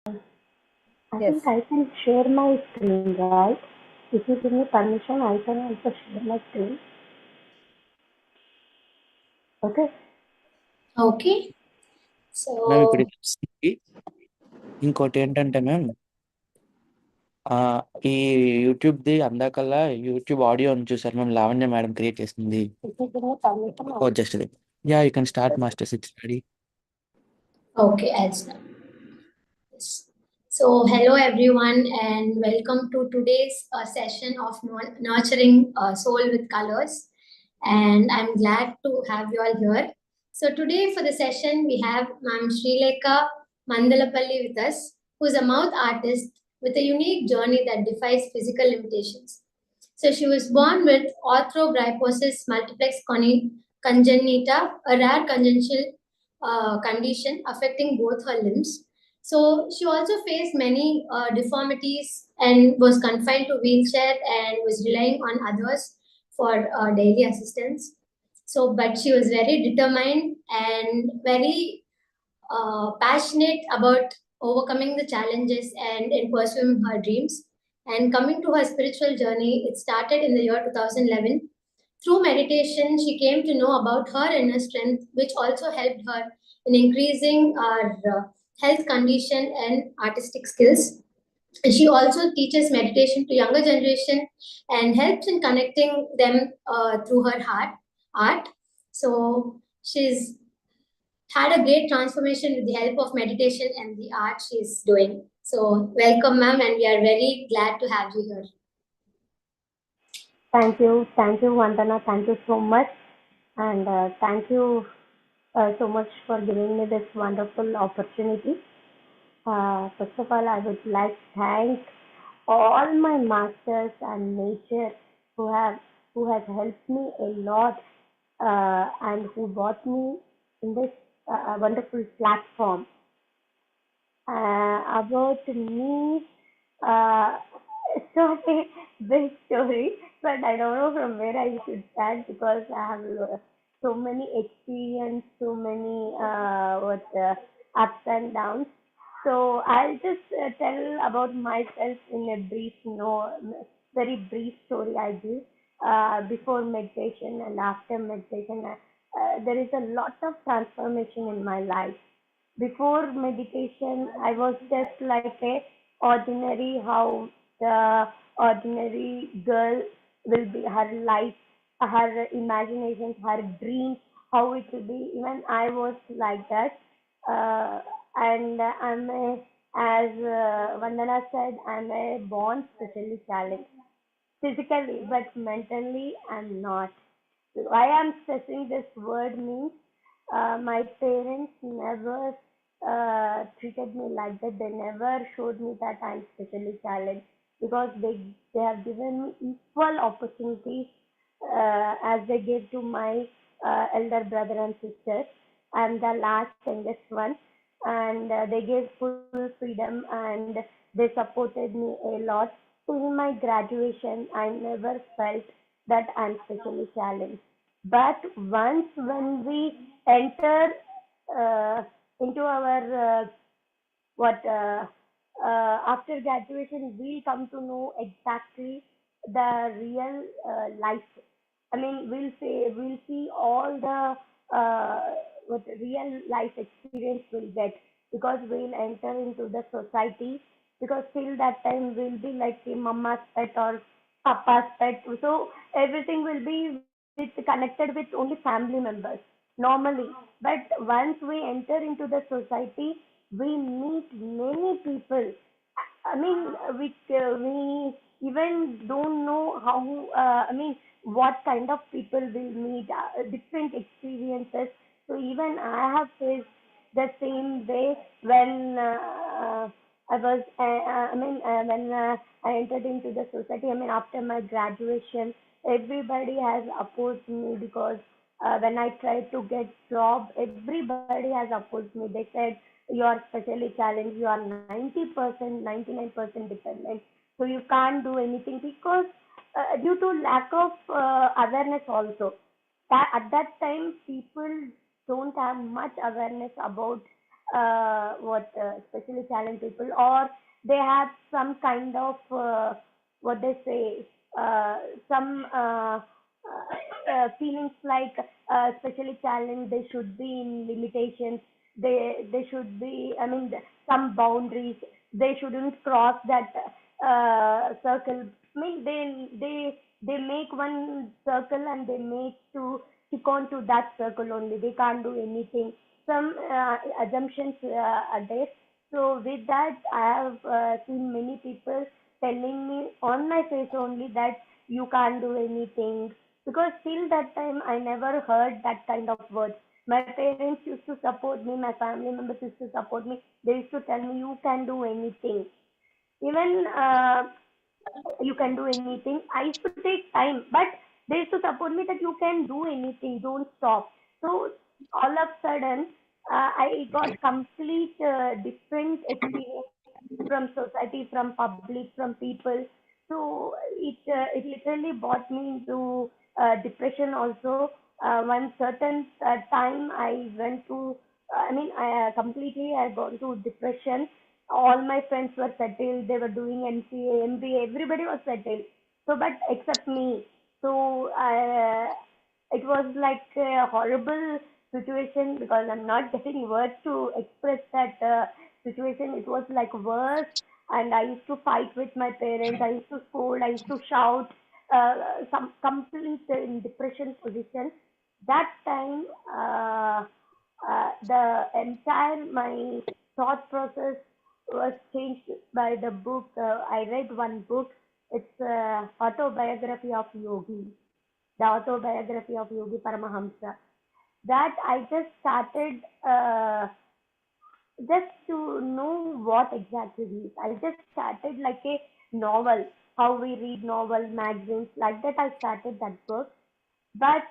I think Yes. I can share my screen, right? If you give me permission, I can also share my screen. Okay? Okay. Ma'am ఇప్పుడు So, ఇది వస్తుంది. ఇంకోటి ఏంటంటే ma'am ఈ యూట్యూబ్ది అందాకల్లా YouTube audio అని చూసారు ma'am, Lavanya madam create చేసింది. If you give me permission, oh just అది. Yeah you can start masters, it's ready. okay, I'll start. Yes. So, hello everyone, and welcome to today's session of Nurturing Soul with Colors. And I'm glad to have you all here. So, today for the session, we have Ma'am Srilekha Mandalapalli with us, who's a mouth artist with a unique journey that defies physical limitations. So, she was born with arthrogryposis multiplex congenita, a rare congenital condition affecting both her limbs. So she also faced many deformities and was confined to wheelchair and was relying on others for daily assistance. So, but she was very determined and very passionate about overcoming the challenges and in pursuing her dreams. And coming to her spiritual journey, it started in the year 2011. Through meditation, she came to know about her inner strength, which also helped her in increasing her health condition and artistic skills. She also teaches meditation to younger generation and helps in connecting them through her art. So she's had a great transformation with the help of meditation and the art she's doing. So welcome, ma'am, and we are very glad to have you here. thank you. Thank you, Vandana. Thank you so much. And thank you so much for giving me this wonderful opportunity. First of all, I would like to thank all my masters and nature who have who has helped me a lot and who brought me in this wonderful platform. About me, uh, story, big story, but I don't know from where I should start because I have so many experience, so many ups and downs. So I'll just tell about myself in a brief, no, very brief story I give. Before meditation and after meditation, there is a lot of transformation in my life. Before meditation, I was just like a ordinary, how the ordinary girl will be, her life, her imaginations, her dreams, how it will be. Even I was like that. And as Vandana said, I'm a born specially challenged physically, but mentally I'm not. Why I'm stressing this word means my parents never treated me like that. They never showed me that I'm specially challenged because they have given me equal opportunities as they gave to my elder brother and sister. I'm the last youngest one, and they gave full freedom and they supported me a lot. Till my graduation, I never felt that I'm specially challenged. But once when we enter uh, into our what after graduation, we'll come to know exactly the real life. I mean, we'll see all the what real life experience we'll get because we'll enter into the society because till that time we'll be like a mama's pet or papa's pet. So everything will be connected with only family members normally. But once we enter into the society, we meet many people. I mean, we even don't know how. I mean, what kind of people will meet, different experiences. So even I have faced the same way when I was. I mean, when I entered into the society. I mean, after my graduation, everybody has opposed me because when I tried to get job, everybody has opposed me. They said you are specially challenged, you are 90%, 99% dependent, so you can't do anything because due to lack of awareness also. At that time, people don't have much awareness about especially challenged people, or they have some kind of what they say, uh, some feelings like especially challenged, they should be in limitations. They should be, I mean, some boundaries. They shouldn't cross that circle. I mean, they make one circle and they make to stick on to that circle only. They can't do anything. Some assumptions are there. So with that, I have seen many people telling me on my face only that you can't do anything, because till that time I never heard that kind of words. My parents used to support me, my family members used to support me. They used to tell me you can do anything. Even you can do anything. I used to take time, but they used to support me that you can do anything, don't stop. So all of a sudden, I got complete different experience from society, from public, from people. So it literally brought me into depression also. One certain time I went to, I mean, completely I got to depression. All my friends were settled. They were doing MCA, MBA. Everybody was settled. So, but except me. So, it was like a horrible situation because I'm not getting words to express that situation. It was like worse, and I used to fight with my parents. I used to scold. I used to shout. Some complete in depression position. That time, the entire my thought process was changed by the book. I read one book. It's autobiography of Yogi, the autobiography of Yogi Paramahamsa. That I just started just to know what exactly it is. I just started like a novel, how we read novel, magazines, like that. I started that book, but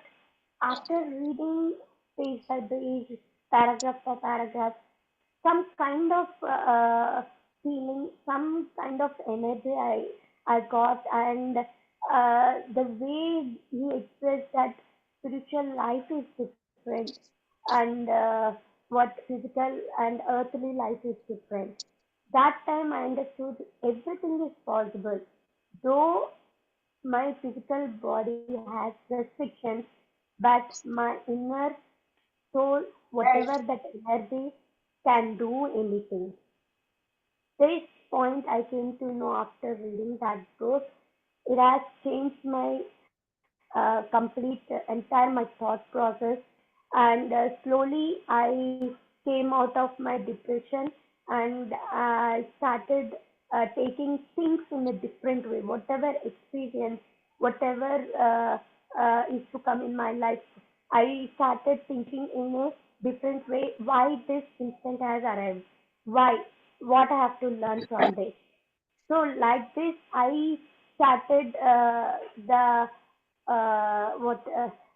after reading page by page, paragraph by paragraph, some kind of feeling, some kind of energy I got, and the way he expressed that spiritual life is different, and what physical and earthly life is different. That time I understood everything is possible, though my physical body has restrictions, but my inner soul, whatever that energy, can do anything. This point I came to know after reading that book. It has changed my complete entire my thought process, and slowly I came out of my depression, and I started taking things in a different way. Whatever experience, whatever is to come in my life, I started thinking in a different way. Why this instant has arrived? Why? What I have to learn from this? So like this, I started the what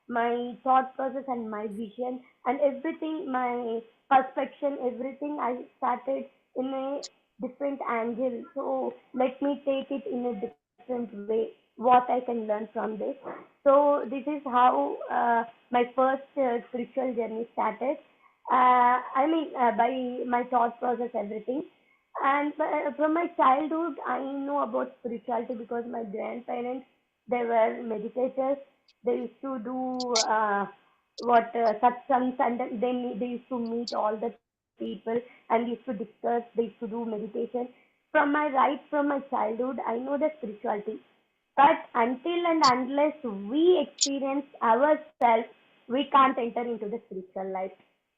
my thought process and my vision and everything, my perception, everything. I started in a different angle. So let me take it in a different way. What I can learn from this. So this is how my first spiritual journey started. I mean, by my thought process, everything. And from my childhood, I know about spirituality because my grandparents, they were meditators. They used to do what satsangs, and then they used to meet all the people and used to discuss. They used to do meditation. From my childhood, I know the spirituality. But until and unless we experience ourselves, we can't enter into the spiritual life.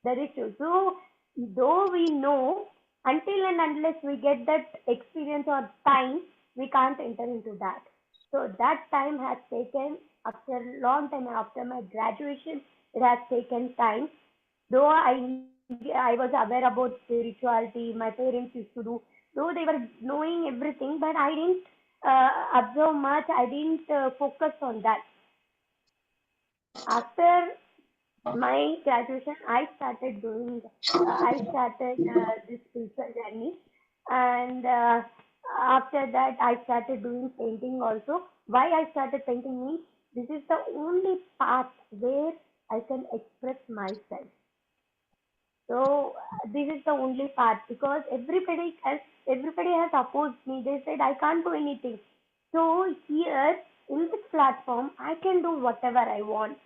That is true. So, though we know, until and unless we get that experience or time, we can't enter into that. So that time has taken after a long time after my graduation. It has taken time. Though I was aware about spirituality, my parents used to do. Though they were knowing everything, but I didn't observe much. I didn't focus on that. After my graduation, I started this spiritual journey, and after that, I started doing painting also. Why I started painting means this is the only path where I can express myself. So this is the only part because everybody has opposed me. They said I can't do anything. So here in this platform, I can do whatever I want.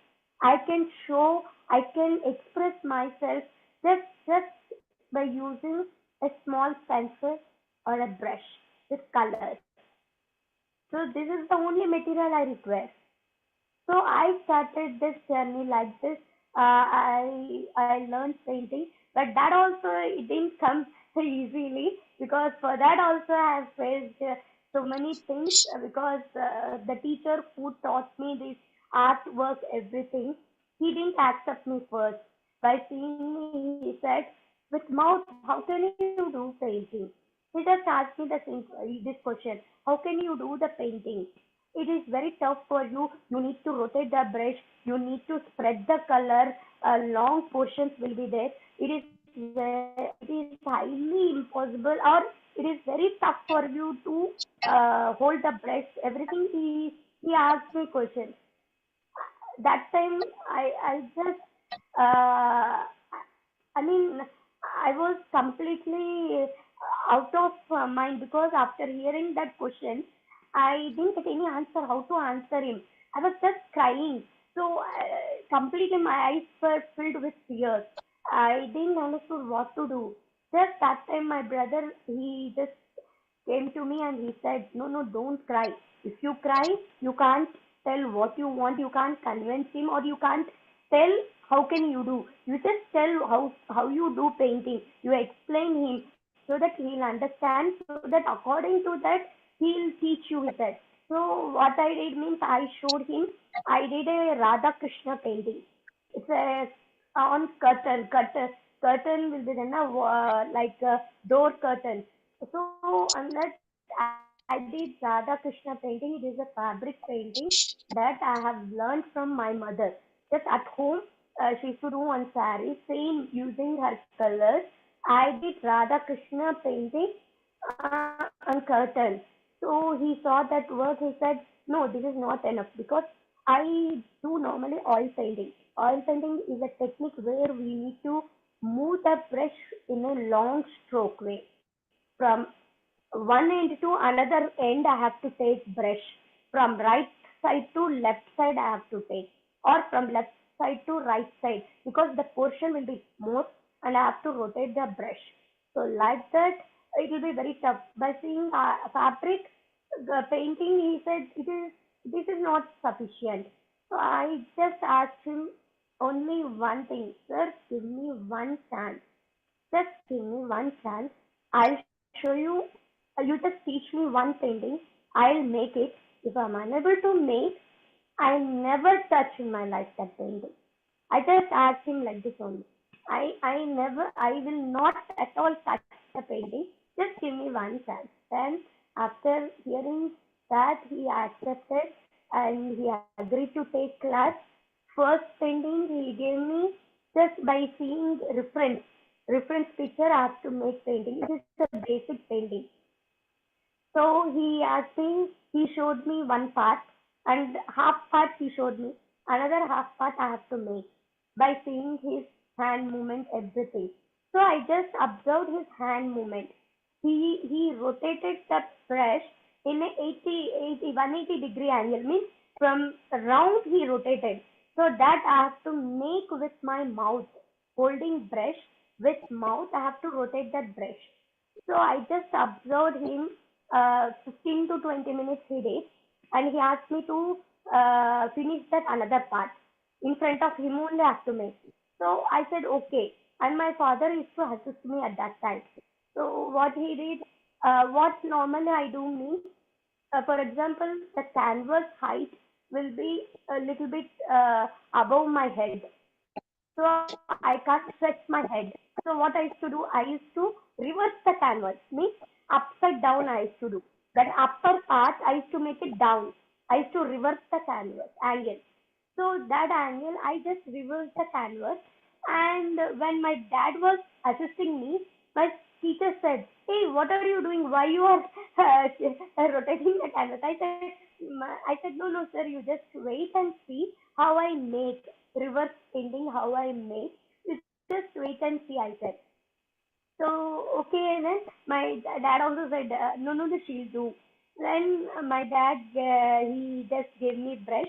I can show, I can express myself just by using a small pencil or a brush with colors. So this is the only material I require. So I started this journey like this. I learned painting, but that also it didn't come easily because for that also I have faced so many things because the teacher who taught me this artwork everything, he didn't accept me first. By seeing me, he said, "With mouth, how can you do painting?" He just asked me this question: "How can you do the painting? It is very tough for you. You need to rotate the brush. You need to spread the color. Long portions will be there. It is highly impossible, or it is very tough for you to hold the brush. Everything." He asked me questions. That time I just I mean I was completely out of mind because after hearing that question I didn't get any answer how to answer him. I was just crying. So completely my eyes were filled with tears. I didn't understand what to do. Just that time my brother he just came to me and he said, "No, no, don't cry. If you cry, you can't tell what you want, you can't convince him, or you can't tell how can you do. You just tell how you do painting. You explain him so that he'll understand, so that according to that, he'll teach you with that." So, what I did means I showed him, I did a Radha Krishna painting. It's a on curtain will be then a like a door curtain. So on that I did Radha Krishna painting. It is a fabric painting that I have learned from my mother. Just at home, she used to do on saree, same using her colors. I did Radha Krishna painting on curtains. So he saw that work. He said, "No, this is not enough because I do normally oil painting. Oil painting is a technique where we need to move the brush in a long stroke way from one end to another end. I have to take brush from right side to left side. I have to take, or from left side to right side because the portion will be more, and I have to rotate the brush. So like that, it will be very tough. By seeing fabric painting, he said this is not sufficient. So I just asked him only one thing, "Sir, give me one chance. Just give me one chance. I'll show you. You just teach me one painting. I'll make it. If I'm unable to make, I never touch in my life that painting." I just asked him like this only. I will not at all touch the painting. Just give me one chance. Then after hearing that, he accepted and he agreed to take class. First painting he gave me just by seeing reference picture. I have to make painting. It is a basic painting. So he asked me, he showed me one part and half part he showed me. Another half part I have to make by seeing his hand movement, everything. So I just observed his hand movement. He rotated the brush in a 180 degree angle, means from round he rotated. So that I have to make with my mouth, holding brush with mouth. I have to rotate that brush. So I just observed him 15 to 20 minutes he did, and he asked me to finish that another part. In front of him only I have to make. So I said okay. And my father used to assist me at that time. So what he did, what normally I do means, for example, the canvas height will be a little bit above my head. So I can't stretch my head. So what I used to do, I used to reverse the canvas, means upside down I used to do. That upper part, I used to make it down. I used to reverse the canvas angle. So that angle, I just reversed the canvas. And when my dad was assisting me, my teacher said, "Hey, what are you doing? Why you are rotating the canvas?" I said, "No, no, sir, you just wait and see how I make reverse painting, how I make. You just just wait and see, I said. So, okay, then my dad also said, no, no, she'll do. Then my dad, he just gave me brush.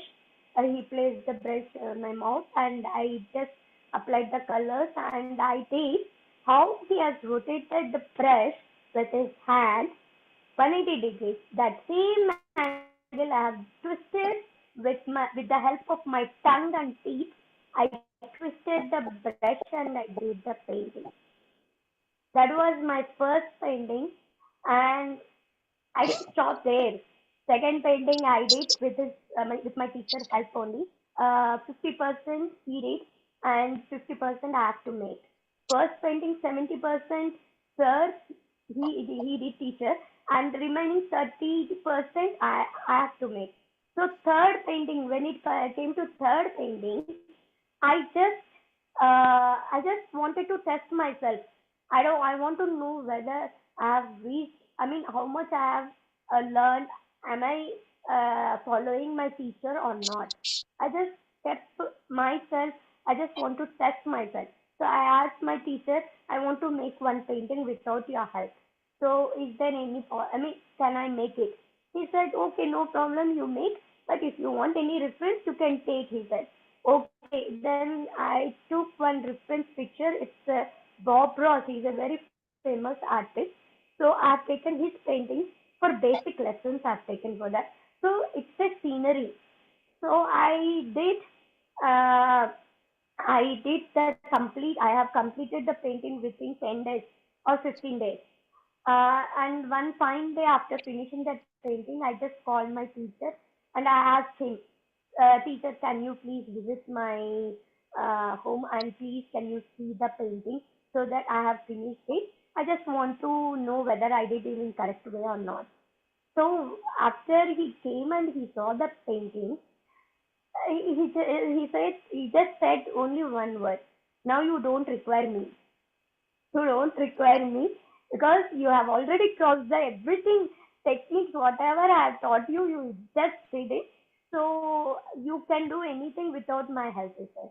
He placed the brush on my mouth and I just applied the colors and I did how he has rotated the brush with his hand 180 degrees. That same angle I have twisted with the help of my tongue and teeth. I twisted the brush and I did the painting. That was my first painting, and I didn't stop there. Second painting I did with my teacher's help only. 50% he did, and 50% I have to make. First painting 70% sir he did teacher, and remaining 30% I have to make. So third painting, when it came to third painting, I just I just wanted to test myself. I want to know whether I have reached. I mean, how much I have learned. Am I following my teacher or not? I just kept myself. I just want to test myself. So I asked my teacher, I want to make one painting without your help. So is there any? I mean, can I make it? He said, okay, no problem, you make. But if you want any reference, you can take. He said. Okay, then I took one reference picture. It's Bob Ross. He's a very famous artist. So I've taken his paintings for basic lessons. I've taken for that. So it's a scenery. So uh, I did that complete. I have completed the painting within 10 days or 15 days. And one fine day after finishing that painting, I just called my teacher and I asked him, teacher, can you please visit my home and please can you see the painting so that I have finished it. I just want to know whether I did it in correct way or not. So after he came and he saw the painting, he just said only one word. Now you don't require me. You don't require me because you have already crossed the everything techniques, whatever I have taught you, you just did it. So you can do anything without my help, he said.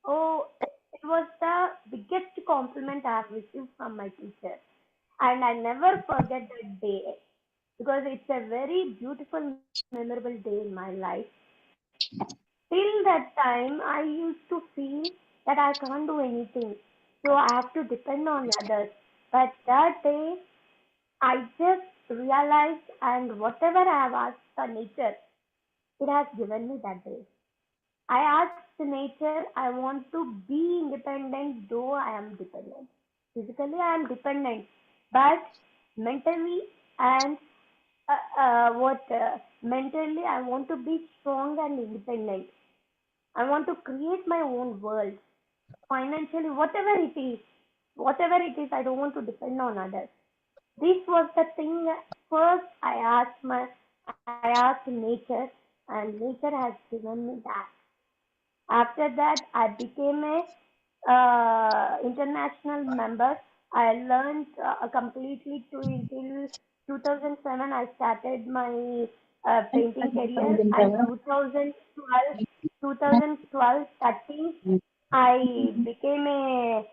Oh, it was the biggest compliment I have received from my teacher. And I never forget that day because it's a very beautiful, memorable day in my life. Till that time, I used to feel that I can't do anything. So I have to depend on others. But that day, I just realized, and whatever I have asked for nature, it has given me that day. I asked nature, I want to be independent, though I am dependent. Physically, I am dependent, but mentally and what mentally, I want to be strong and independent. I want to create my own world financially, whatever it is, I don't want to depend on others. This was the thing first I asked nature and nature has given me that. After that, I became a international member. I learned completely to until 2007. I started my painting career, and 2012, 13, I became a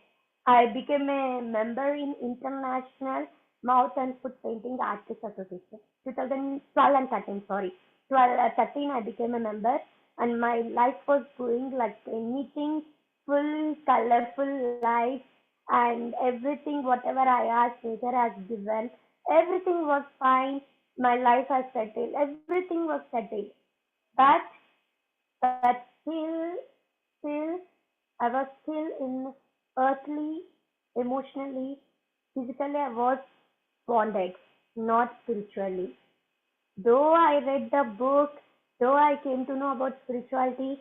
I became a member in International Mouth and Foot Painting Artists Association. 2012 and 13, sorry. 13 I became a member and my life was going like anything, full colorful life and everything whatever I asked nature has given. Everything was fine. My life has settled. Everything was settled. But still I was still in earthly, emotionally, physically I was bonded, not spiritually. Though I read the book, though I came to know about spirituality,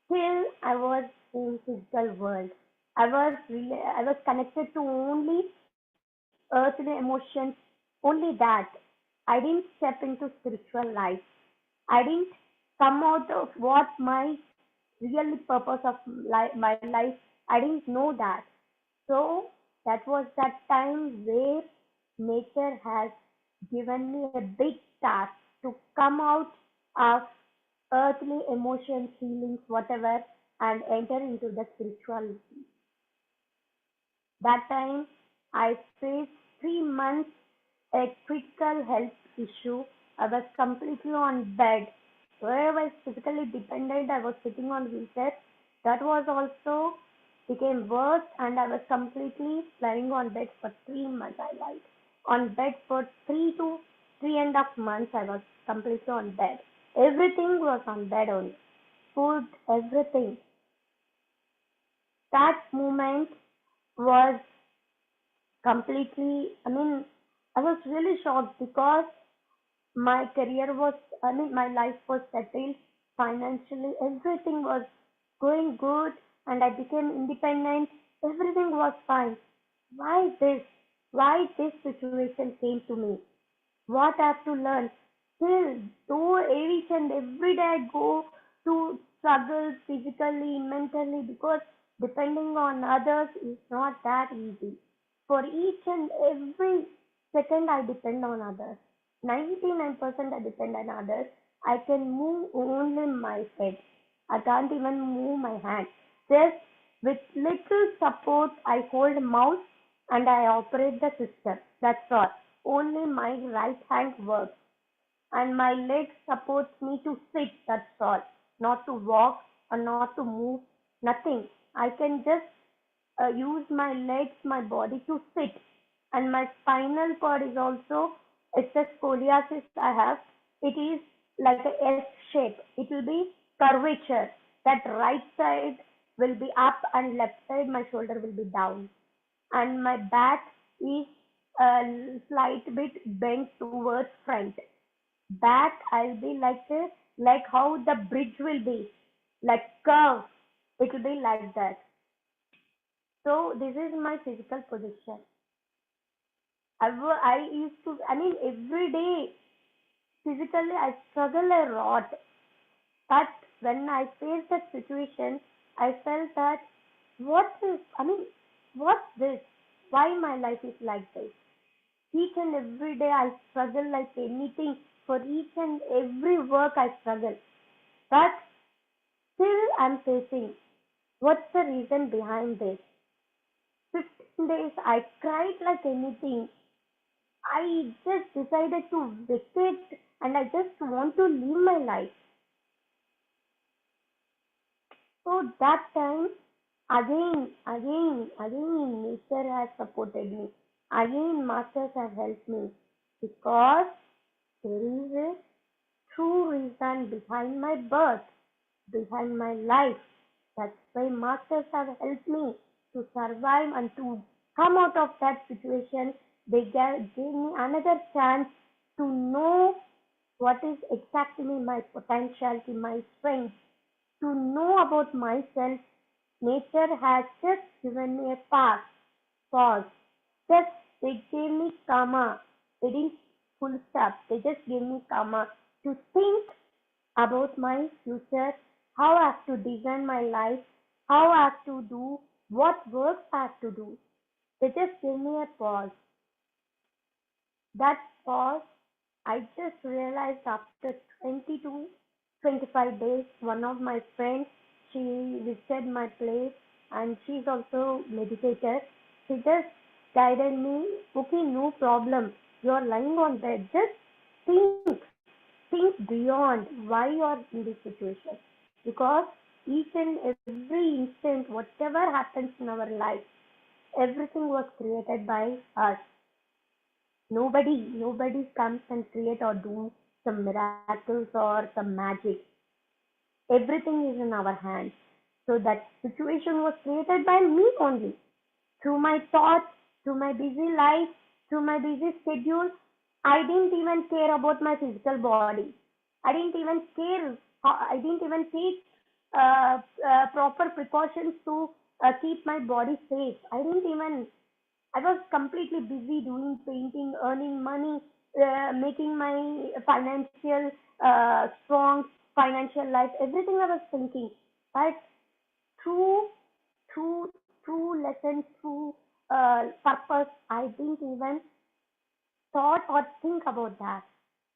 still I was in physical world. I was connected to only earthly emotions, only that. I didn't step into spiritual life. I didn't come out of what my real purpose of my life. I didn't know that. So that was that time where nature has given me a big task to come out of earthly emotions, feelings, whatever, and enter into the spirituality. That time I faced 3 months a critical health issue. I was completely on bed. Where I was physically dependent, I was sitting on wheelchair. That was also became worse, and I was completely lying on bed for 3 months. I lied on bed for 3 to 3.5 months. I was completely on bed. Everything was on bed only. Food, everything. That moment was completely, I was really shocked because my career was, my life was settled financially, everything was going good, and I became independent. Everything was fine. Why this? Why this situation came to me? What I have to learn? Still, though each and every day I go to struggle physically, mentally, because depending on others is not that easy. For each and every second, I depend on others. 99% I depend on others. I can move only my head. I can't even move my hand. Just with little support, I hold mouse and I operate the system. That's all. Only my right hand works and my leg supports me to sit. That's all. Not to walk or not to move. Nothing. I can just use my legs, my body to sit. And my spinal cord is also, it's a scoliosis I have. It is like a S shape. It will be curvature. That right side will be up and left side my shoulder will be down. And my back is a slight bit bent towards front. Back I'll be like how the bridge will be, like curve. It will be like that. So this is my physical position. I used to, every day physically I struggle a lot. But when I faced that situation, I felt that what is, what's this? Why my life is like this? Each and every day I struggle like anything. For each and every work I struggle. But still I'm facing. What's the reason behind this? 15 days I cried like anything. I just decided to vacate and I just want to live my life. So that time, again, nature has supported me. Again, masters have helped me because there is a true reason behind my birth, behind my life. That's why masters have helped me to survive and to come out of that situation. They gave me another chance to know what is exactly my potentiality, my strength, to know about myself. Nature has just given me a pause. Just they gave me karma. They didn't full stop. They just gave me karma to think about my future, how I have to design my life, how I have to do, what work I have to do. They just gave me a pause. That pause, I just realized after 20 to 25 days, one of my friends, she visited my place and she's also meditator. She just guided me, okay, no problem. You're lying on bed. Just think, think beyond why you're in this situation. Because each and every instant, whatever happens in our life, everything was created by us. Nobody comes and create or do some miracles or some magic. Everything is in our hands. So that situation was created by me only. Through my thoughts, through my busy life, through my busy schedule, I didn't even care about my physical body. I didn't even care. I didn't even take proper precautions to keep my body safe. I was completely busy doing painting, earning money, making my financial strong financial life. Everything I was thinking, but through through lessons, through purpose, I didn't even thought or think about that.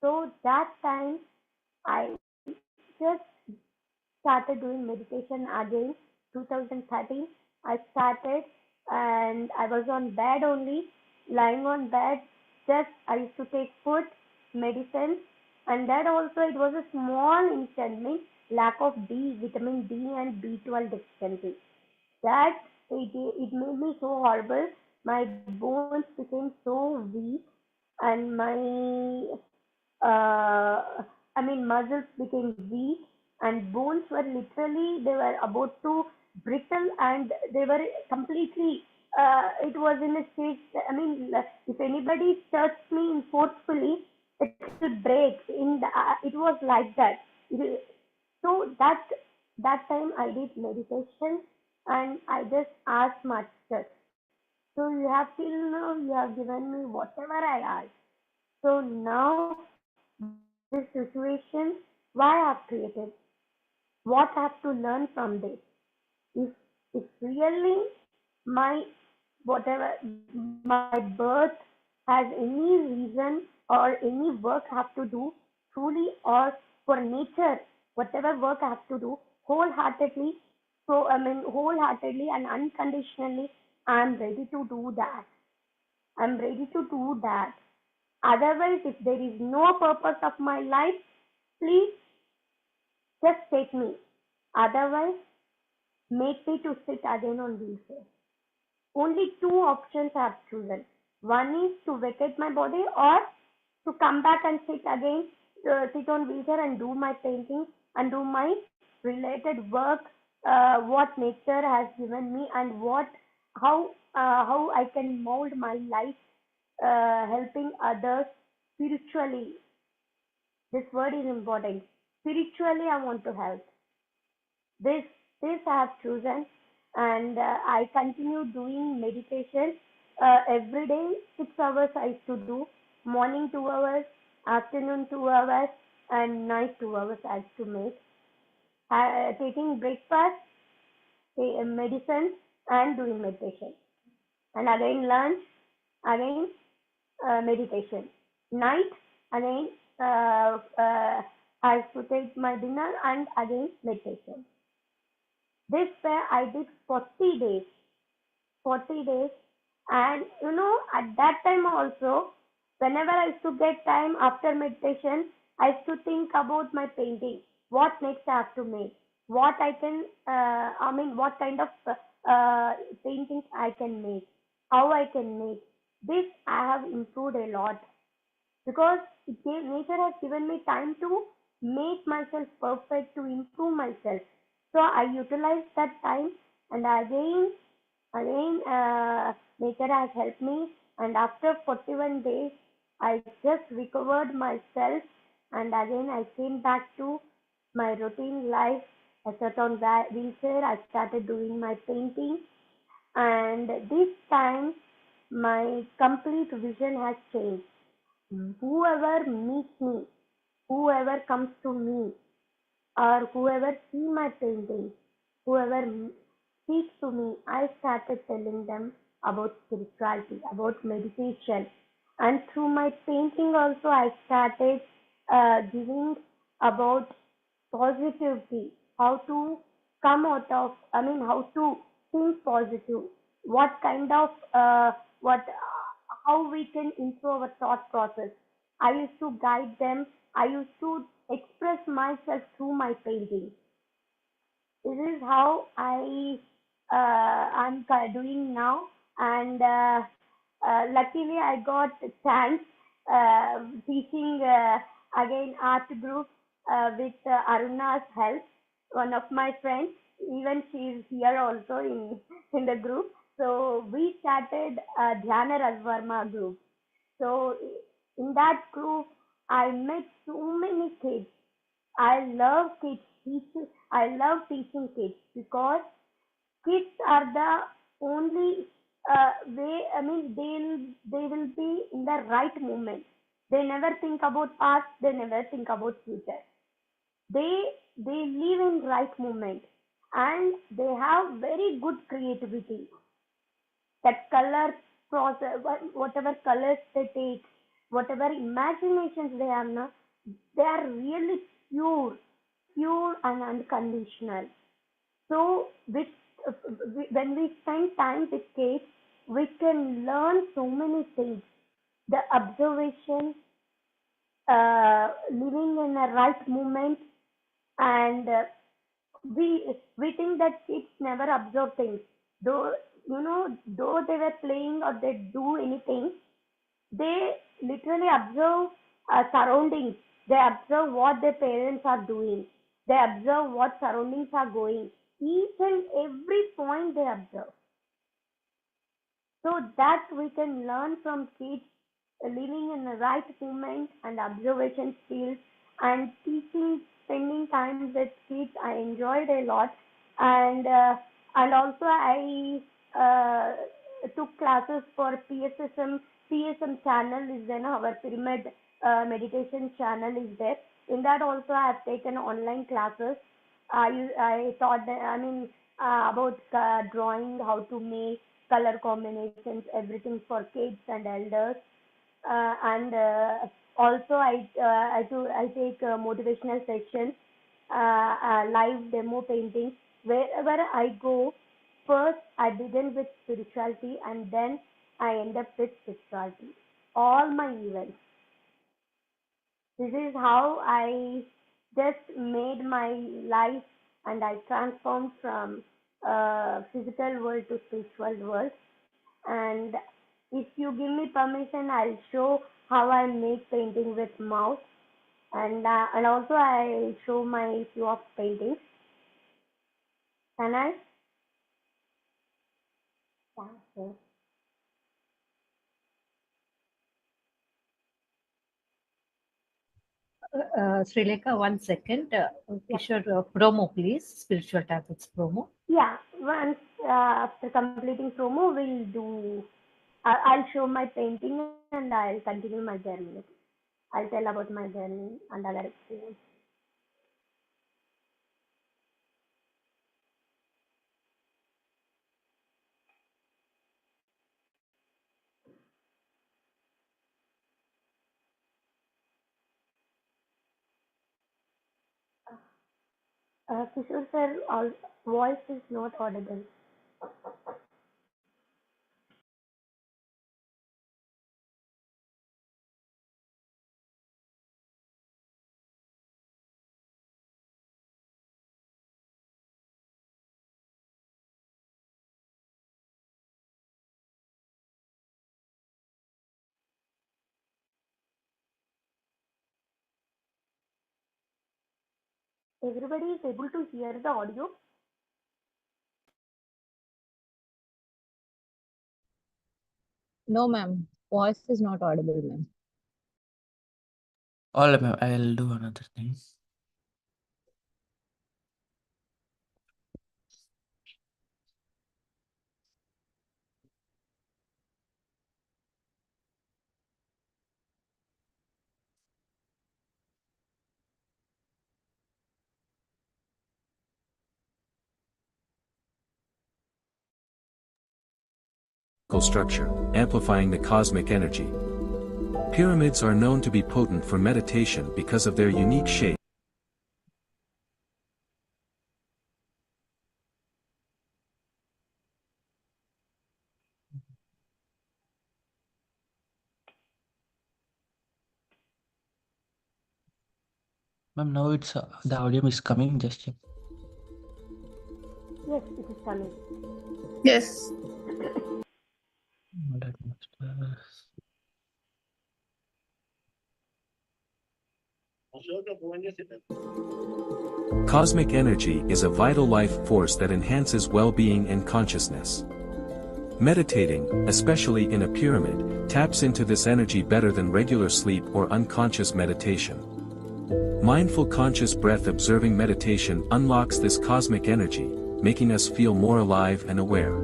So that time, I just started doing meditation again. 2013, I started. and I was on bed only, lying on bed. Just I used to take food, medicine, and that also it was a small instant means lack of vitamin D and B12 deficiency. That it made me so horrible. My bones became so weak, and my muscles became weak, and bones were literally they were about to brittle, and they were completely. It was in a stage. I mean, if anybody touched me forcefully, it will break. It was like that. So that time I did meditation, and I just asked Master. So you have till now you have given me whatever I asked. So now this situation, why I have created, what I have to learn from this. If if really my whatever my birth has any reason or any work I have to do truly or for nature, whatever work I have to do wholeheartedly, wholeheartedly and unconditionally, I'm ready to do that. I'm ready to do that. Otherwise, if there is no purpose of my life, please just take me. Otherwise, make me to sit again on wheelchair. Only two options I have chosen. One is to vacate my body or to come back and sit again, sit on wheelchair and do my painting and do my related work, what nature has given me and how I can mold my life, helping others spiritually. This word is important. Spiritually, I want to help. This this I have chosen, and I continue doing meditation every day. 6 hours I used to do. Morning 2 hours, afternoon 2 hours, and night 2 hours I used to make. Taking breakfast, medicine, and doing meditation. And again lunch, again meditation. Night, again I used to take my dinner and again meditation. This way I did 40 days. 40 days. And at that time also, whenever I used to get time after meditation, I used to think about my painting. What next I have to make? What I can, what kind of paintings I can make? How I can make? This I have improved a lot because nature has given me time to make myself perfect, to improve myself. So I utilize that time, and again, nature has helped me. And after 41 days, I just recovered myself, and again I came back to my routine life. I sat on wheelchair. I started doing my painting, and this time my complete vision has changed. Whoever meets me, whoever comes to me, or whoever see my painting, whoever speaks to me, I started telling them about spirituality, about meditation, and through my painting also I started giving about positivity, how to come out of, how to think positive, what kind of, what, how we can improve our thought process. I used to guide them. I used to express myself through my painting. This is how I'm doing now, and luckily I got a chance teaching again art group with Aruna's help, one of my friends. Even she is here also in the group. So we started Dhyana Ragvarma group. So in that group, I met so many kids. I love kids. I love teaching kids because kids are the only way. They will be in the right moment. They never think about past. They never think about future. They live in right moment, and they have very good creativity. That color process, whatever colors they take, whatever imaginations they have now, they are really pure and unconditional. So with when we spend time with kids, we can learn so many things. The observation, living in a right moment, and we think that kids never observe things. Though though they were playing or they do anything, they literally observe surroundings. They observe what their parents are doing. They observe what surroundings are going. Each and every point they observe. So that we can learn from kids, living in the right moment and observation skills, and teaching, spending time with kids. I enjoyed a lot, and also I took classes for PSSM. PSM channel is there. Our pyramid meditation channel is there. In that also I have taken online classes. I taught them, I mean, about drawing, how to make color combinations, everything for kids and elders. And also I take motivational sessions, live demo painting. Wherever I go, first I begin with spirituality and then I end up with spirituality. All my events. This is how I just made my life, and I transformed from physical world to spiritual world. And if you give me permission, I'll show how I make painting with mouse, and also I show my few of paintings. Can I? Yeah, okay. Srilekha, 1 second. Yeah. Kishore, promo, please. Spiritual Tablets promo. Yeah, once after completing promo, we'll do. I'll show my painting and I'll continue my journey. I'll tell about my journey and other experience. Kishore sir, voice is not audible. Everybody is able to hear the audio? No, ma'am. Voice is not audible, ma'am. All right, ma'am. I'll do another thing. Structure, amplifying the cosmic energy. Pyramids are known to be potent for meditation because of their unique shape. Ma'am, now it's the audio is coming. Just check. Yes, it is coming. Yes. All right, master. Cosmic energy is a vital life force that enhances well-being and consciousness. Meditating, especially in a pyramid, taps into this energy better than regular sleep or unconscious meditation. Mindful conscious breath observing meditation unlocks this cosmic energy, making us feel more alive and aware.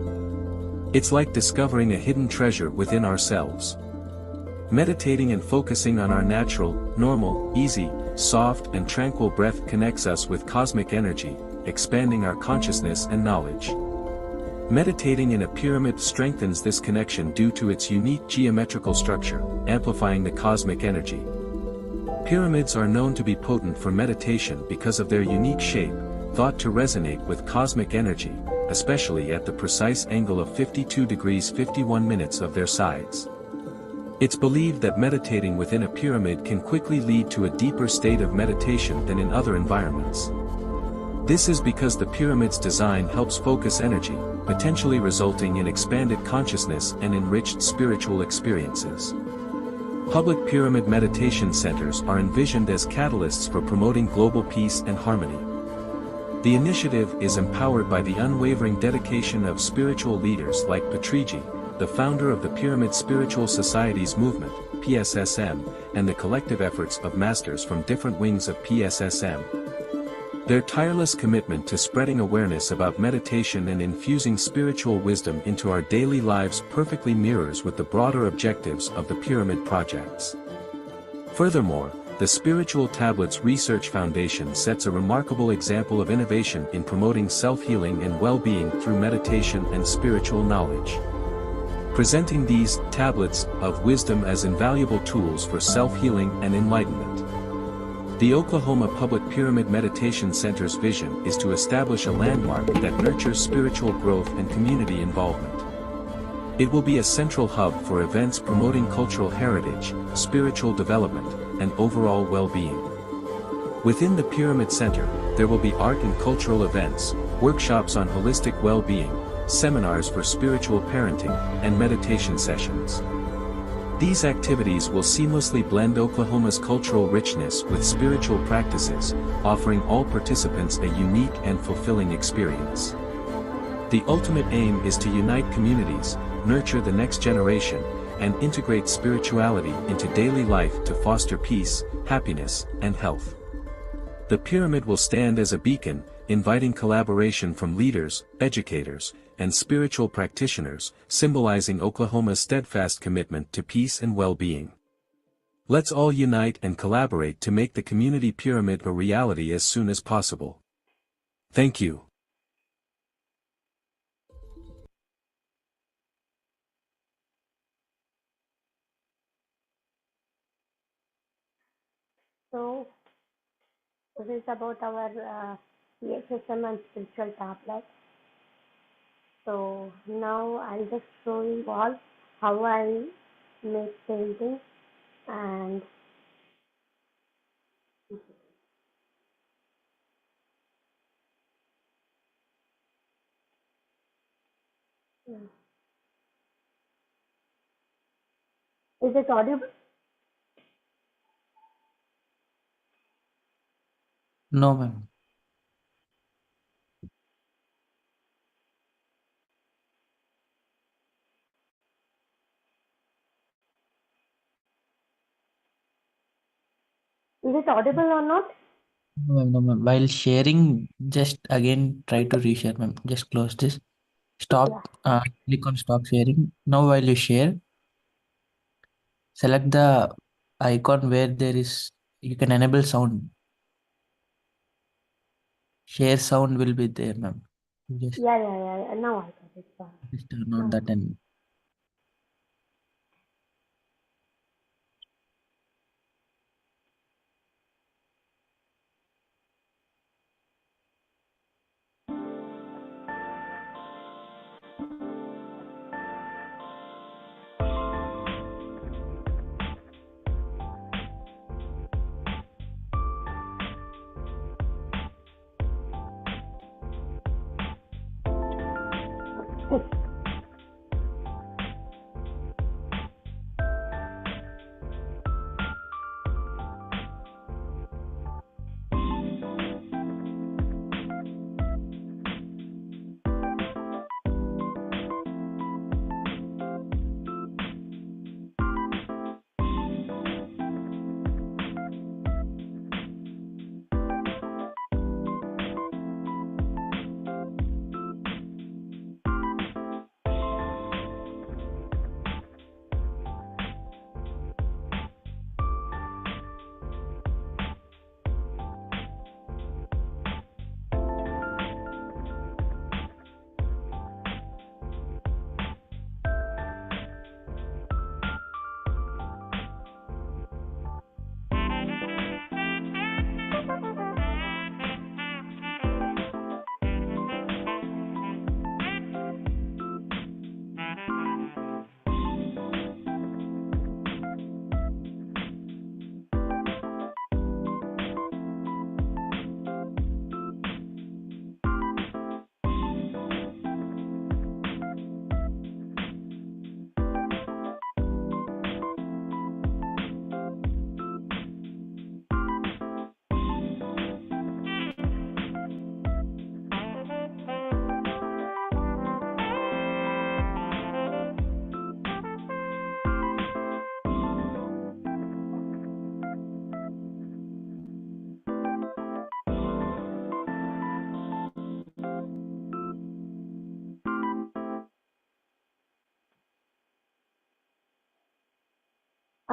It's like discovering a hidden treasure within ourselves. Meditating and focusing on our natural, normal, easy, soft and tranquil breath connects us with cosmic energy, expanding our consciousness and knowledge. Meditating in a pyramid strengthens this connection due to its unique geometrical structure, amplifying the cosmic energy. Pyramids are known to be potent for meditation because of their unique shape, thought to resonate with cosmic energy, especially at the precise angle of 52 degrees 51 minutes of their sides. It's believed that meditating within a pyramid can quickly lead to a deeper state of meditation than in other environments. This is because the pyramid's design helps focus energy, potentially resulting in expanded consciousness and enriched spiritual experiences. Public pyramid meditation centers are envisioned as catalysts for promoting global peace and harmony. The initiative is empowered by the unwavering dedication of spiritual leaders like Patriji, the founder of the Pyramid Spiritual Societies Movement, PSSM, and the collective efforts of masters from different wings of PSSM. Their tireless commitment to spreading awareness about meditation and infusing spiritual wisdom into our daily lives perfectly mirrors with the broader objectives of the Pyramid projects. Furthermore, the Spiritual Tablets Research Foundation sets a remarkable example of innovation in promoting self-healing and well-being through meditation and spiritual knowledge. Presenting these tablets of wisdom as invaluable tools for self-healing and enlightenment. The Oklahoma Public Pyramid Meditation Center's vision is to establish a landmark that nurtures spiritual growth and community involvement. It will be a central hub for events promoting cultural heritage, spiritual development, and overall well-being. Within the Pyramid Center, there will be art and cultural events, workshops on holistic well-being, seminars for spiritual parenting, and meditation sessions. These activities will seamlessly blend Oklahoma's cultural richness with spiritual practices, offering all participants a unique and fulfilling experience. The ultimate aim is to unite communities, nurture the next generation, and integrate spirituality into daily life to foster peace, happiness, and health. The pyramid will stand as a beacon, inviting collaboration from leaders, educators, and spiritual practitioners, symbolizing Oklahoma's steadfast commitment to peace and well-being. Let's all unite and collaborate to make the community pyramid a reality as soon as possible. Thank you. So, this is about our PSSM and spiritual tablet. So now I'll just show you all how I make paintings and is it audible? No, ma'am. Is it audible or not? No, ma'am, no, ma'am. While sharing, just again try to reshare, ma'am. Just close this. Stop. Click on stop sharing. Now, while you share, select the icon where there is, you can enable sound. Share sound will be there, ma'am. Just, Yeah. Now I got it. just turn on that and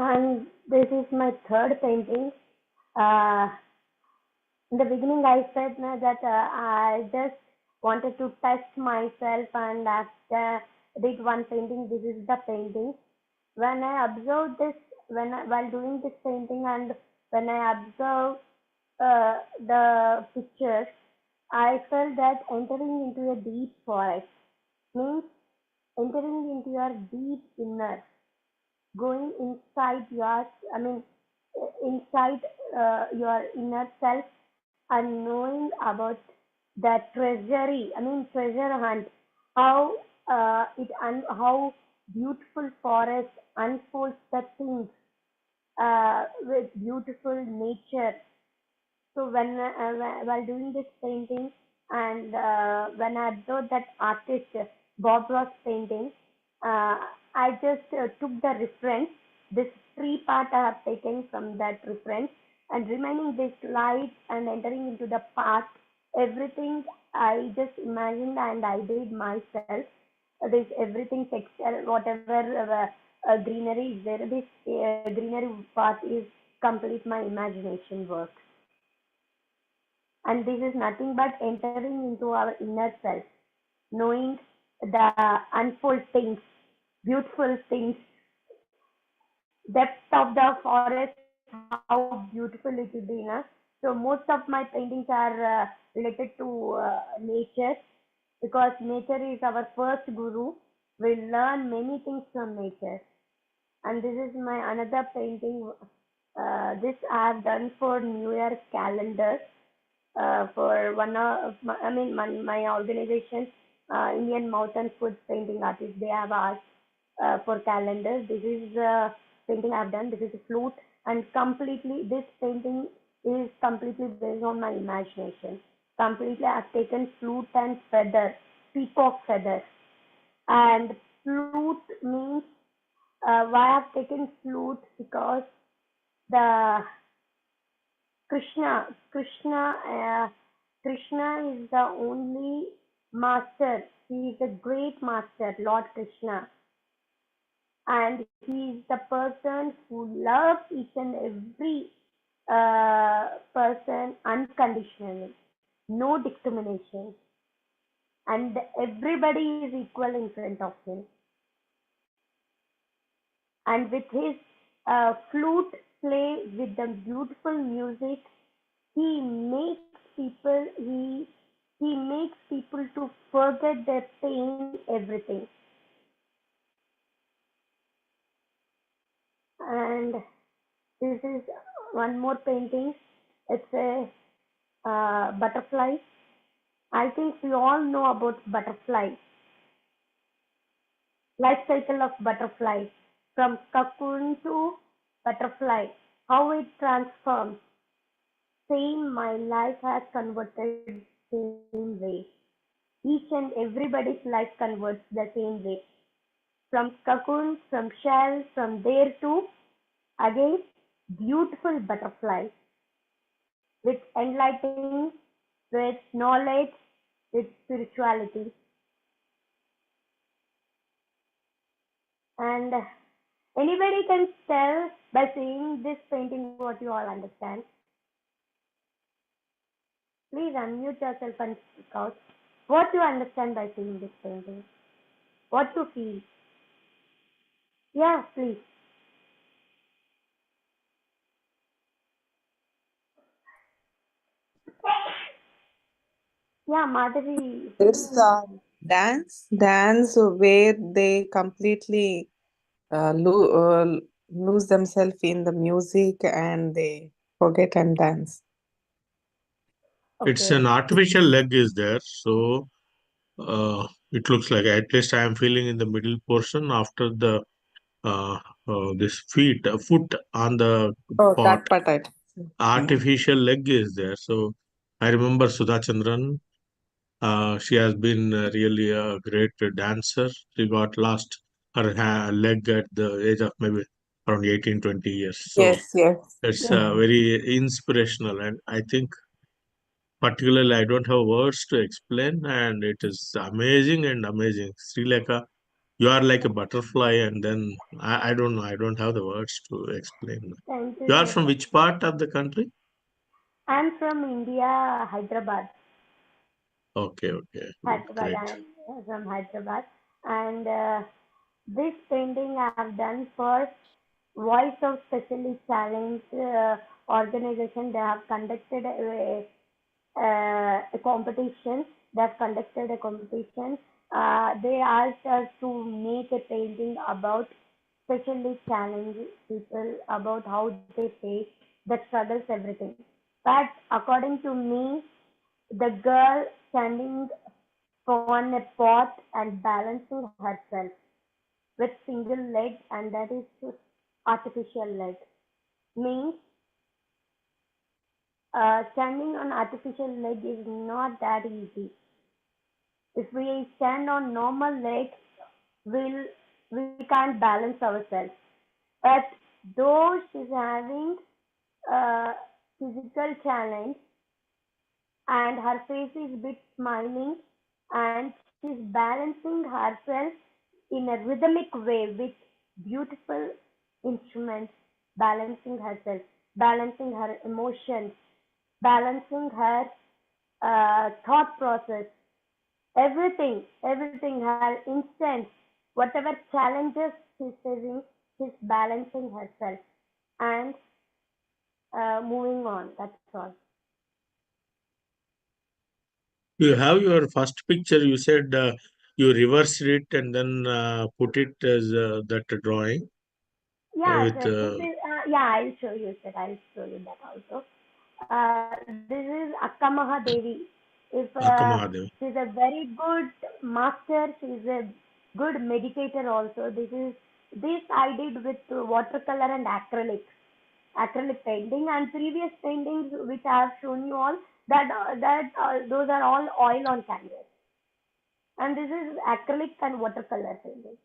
And this is my third painting. Uh, in the beginning, I said that I just wanted to test myself, and after did one painting. This is the painting. When I observed this, while doing this painting, and when I observed the pictures, I felt that entering into a deep forest means entering into your deep inner, going inside your, I mean, inside your inner self and knowing about the treasury, I mean, treasure hunt, how how beautiful forest unfolds the things with beautiful nature. So while doing this painting, and when I observed that artist Bob Ross painting, uh, I just took the reference. This three part I have taken from that reference, and remaining this light and entering into the past, everything I just imagined and I did myself. This everything textile, whatever greenery is there. This greenery part is complete my imagination work. And this is nothing but entering into our inner self, knowing the unfold things, beautiful things, depth of the forest, how beautiful it will be. Na? So most of my paintings are related to nature, because nature is our first guru. We learn many things from nature. And this is my another painting. This I have done for New Year calendar. For one of my, I mean my organization, Indian Mountain Food Painting Artists, they have asked for calendars. This is painting I've done. This is a flute, and completely this painting is completely based on my imagination. Completely, I've taken flute and feather, peacock feather, and flute means why I've taken flute, because the Krishna is the only master. He is a great master, Lord Krishna, and he is the person who loves each and every person unconditionally, no discrimination, and everybody is equal in front of him. And with his flute play with the beautiful music, he makes people he makes people to forget their pain, everything. And this is one more painting. It's a butterfly. I think we all know about butterfly, life cycle of butterfly, from cocoon to butterfly, how it transforms. Same, my life has converted same way. Each and everybody's life converts the same way. From cocoon, from shell, from there to again beautiful butterfly with enlightening, with knowledge, with spirituality. And anybody can tell by seeing this painting what you all understand. Please unmute yourself and speak out. What you understand by seeing this painting? What you feel? Yeah, please. Yeah, Madhavi. It's dance where they completely lose themselves in the music and they forget and dance. It's Okay. an artificial leg is there, so it looks like, at least I am feeling in the middle portion after the uh, this foot on the Oh, pot. that part I think. Yeah. Artificial leg is there. So I remember Sudha Chandran. She has been really a great dancer. She got lost her leg at the age of maybe around 18, 20 years. So Yes, yes. it's Yeah. very inspirational. And I think, particularly, I don't have words to explain. And it is amazing and amazing. Sri Lanka, you are like a butterfly, and then I don't know. I don't have the words to explain. Thank you You are so from much. which part of the country? I'm from India, Hyderabad. Okay, okay, good, Hyderabad. great. I'm from Hyderabad, and this painting I have done for Voice of Specially Challenged organization. They have conducted a competition. They have conducted a competition. They asked us to make a painting about specially challenged people, about how they face the struggles, everything. But according to me, the girl standing on a pot and balancing herself with single leg, and that is artificial leg, means standing on artificial leg is not that easy. If we stand on normal legs, we'll, we can't balance ourselves. But though she's having a physical challenge and her face is bit smiling, and she's balancing herself in a rhythmic way with beautiful instruments, balancing herself, balancing her emotions, balancing her thought process, everything, her instance, whatever challenges she's facing, she's balancing herself and moving on. That's all. You have your first picture. You said you reversed it and then put it as that drawing Yeah, with this is, yeah, I'll show you that. I'll show you that also. This is Akka Mahadevi. If Akka Mahadev. she's a very good master, she's a good meditator also. This I did with watercolor and acrylic painting, and previous paintings which I have shown you all, those are all oil on canvas, and this is acrylic and watercolor painting.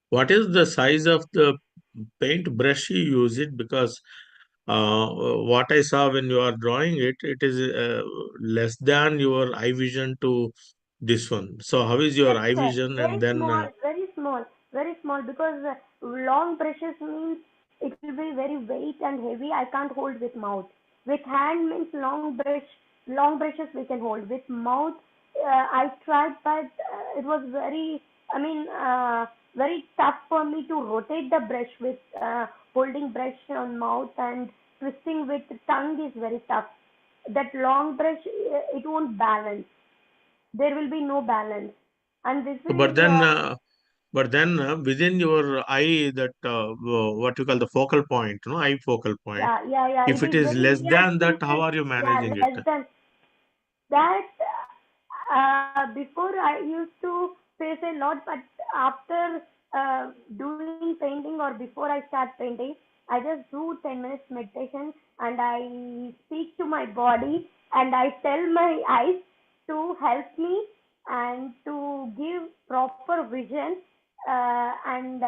What is the size of the paint brush you use it? Because what I saw when you are drawing it, it is less than your eye vision to this one. So how is your Yes, eye sir. vision? And Very then small, very small, very small. Because long brushes means it will be very weight and heavy. I can't hold with mouth. With hand means long brushes we can hold. With mouth, I tried, but it was very, I mean, very tough for me to rotate the brush with holding brush on mouth, and twisting with tongue is very tough. That long brush, it won't balance. There will be no balance, and this but is then within your eye, that what you call the focal point, no, eye focal point. yeah, If it it is is very less near than that, how to, are you yeah, managing it? less than that. Before I used to face a lot, but after doing painting, or before I start painting, I just do 10 minutes meditation, and I speak to my body, and I tell my eyes to help me and to give proper vision, and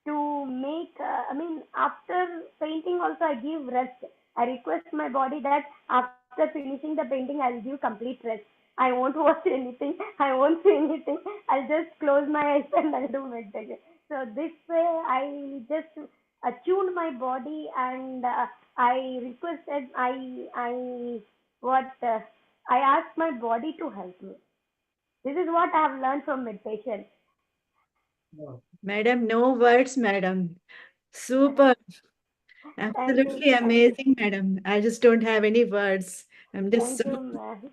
to make, I mean, after painting also I give rest. I request my body that after finishing the painting I'll give complete rest. I won't watch anything. I won't see anything. I'll just close my eyes and I'll do meditation. So this way, I just attuned my body, and I requested. What I asked my body to help me. This is what I have learned from meditation. Madam, no words, madam. Super. Thank you, Absolutely thank you, amazing, madam. I just don't have any words. I'm just thank so. you, ma'am.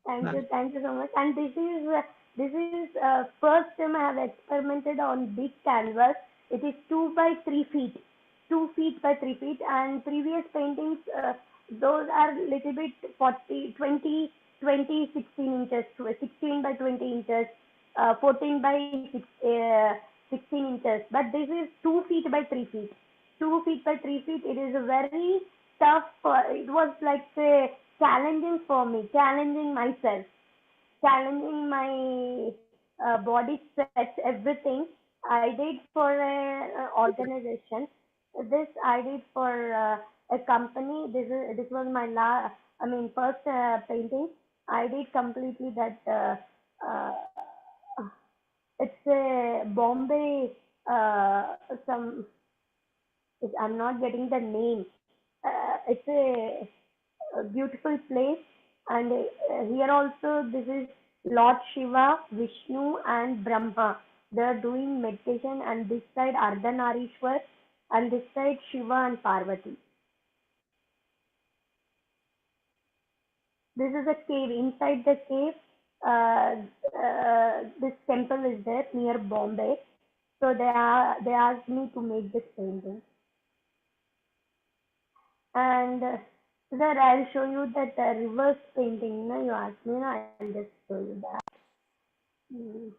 Wow. Thank you so much. And this is first time I have experimented on big canvas. It is 2 by 3 feet, 2 feet by 3 feet. And previous paintings, those are little bit 40, 20, 20, 16 inches, 16 by 20 inches, 14 by 16 inches. But this is 2 feet by 3 feet. 2 feet by 3 feet. It is a very tough. It was like challenging for me, challenging myself, challenging my body stretch, everything. I did for a organization. This I did for a company. This was my first painting. I did completely that. Uh, It's a Bombay, some, I'm not getting the name. It's a beautiful place, and here also this is Lord Shiva, Vishnu, and Brahma. They are doing meditation, and this side Ardhanarishwar, and this side Shiva and Parvati. This is a cave. Inside the cave, this temple is there near Bombay. So they asked me to make this painting. And there I'll show you that reverse painting. No, you asked me, no, I'll just show you that. Mm.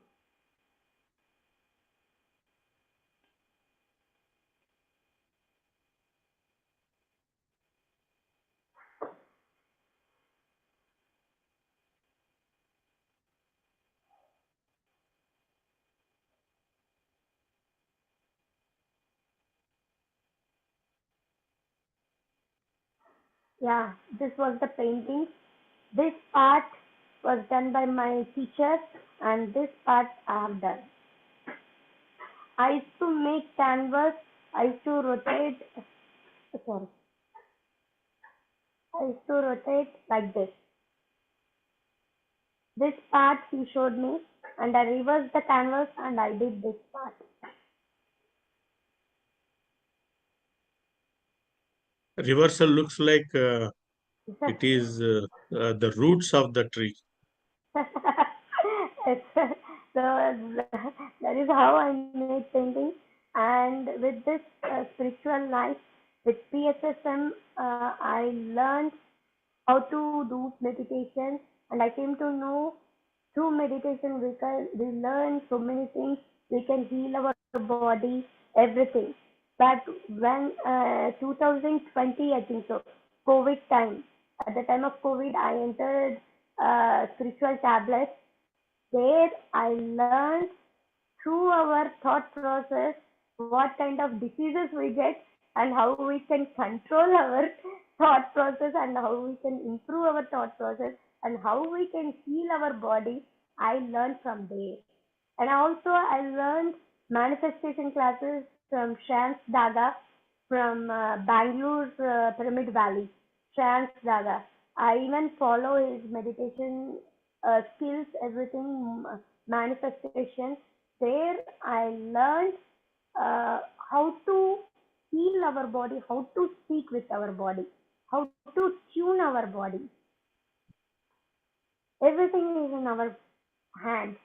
Yeah, this was the painting. This part was done by my teacher, and this part I have done. I used to make canvas. I used to rotate. Sorry. I used to rotate like this. This part he showed me, and I reversed the canvas and I did this part. Reversal looks like it is the roots of the tree. So that is how I made painting. And with this spiritual life, with PSSM, I learned how to do meditation, and I came to know through meditation we learn so many things. We can heal our body, everything. But when 2020, I think so, COVID time. At the time of COVID, I entered spiritual tablets. There, I learned through our thought process what kind of diseases we get and how we can control our thought process and how we can improve our thought process and how we can heal our body. I learned from there. And also I learned manifestation classes from Shams Daga from Bangalore's Pyramid Valley. Shams Daga. I even follow his meditation skills, everything, manifestation. There I learned how to heal our body, how to speak with our body, how to tune our body. Everything is in our hands.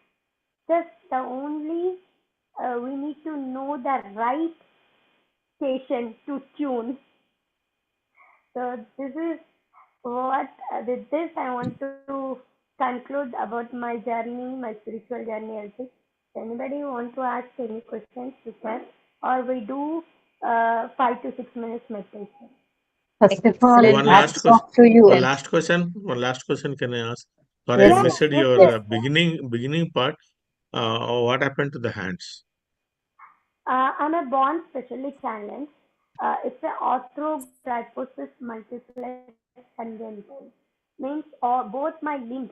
Just the only we need to know the right station to tune. So this is what with this I want to conclude about my journey, my spiritual journey. Also, anybody want to ask any questions, you can, or we do 5 to 6 minutes meditation. First of all, One last hats question. off to you. One last question. One last question. Can I ask? Sorry, I Yes, missed Yes, your yes. beginning part. What happened to the hands? I'm a born specially challenged. It's a arthrogryposis multiplex congenital. Means both my limbs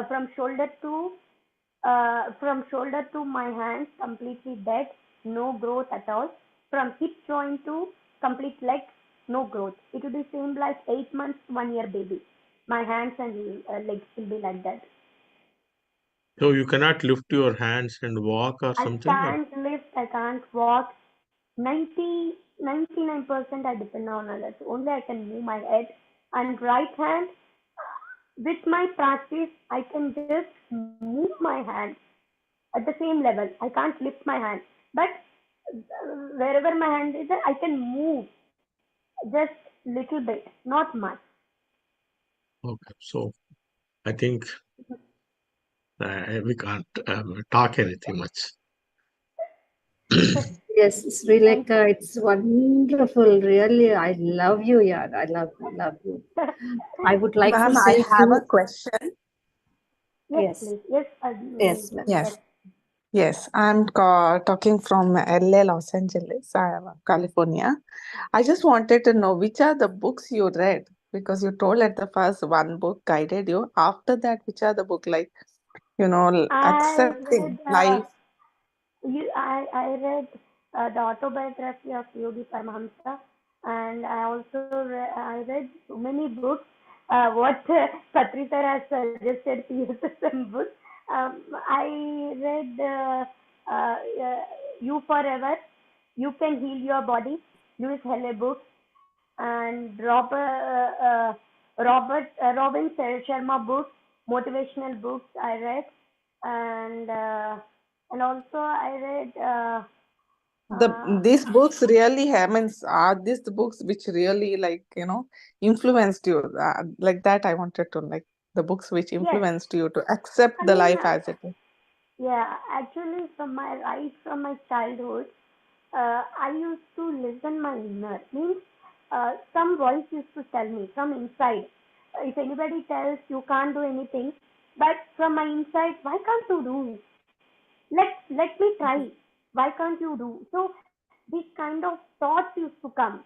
from shoulder to my hands completely dead, no growth at all. From hip joint to complete legs, no growth. It will be same like 8 months, 1 year baby. My hands and legs will be like that. So you cannot lift your hands and walk or I something? Or? can't lift, I can't walk. 99% I depend on others. Only I can move my head and right hand. With my practice, I can just move my hand at the same level. I can't lift my hand, but wherever my hand is, I can move just little bit, not much. Okay. So I think we can't talk anything much. yes, Sri Thank Lanka, it's wonderful. Really, I love you, yeah. I love you. I would like to Ma'am, I say have a few. question. Yes, Yes, please. Yes, yes, ma'am. Yes. Yes, I'm talking from LA, Los Angeles, California. I just wanted to know which are the books you read because you told at the first one book guided you. After that, which are the book like, I accepting read life? I read the autobiography of Yogi Paramahamsa, and I read so many books. What Patri sir has suggested, PSSM books. I read You Forever, You Can Heal Your Body, Louis Hay books, and Robin Sharma books, motivational books I read, and also I read These books really have means are these the books which really influenced you like that I wanted to like the books which yes. influenced you to accept I the mean, life as it is. yeah, actually, from my childhood, I used to listen my inner. Means, some voice used to tell me from inside. If anybody tells you can't do anything, but from my inside, why can't you do? Let me try. Why can't you do? So these kind of thoughts used to come.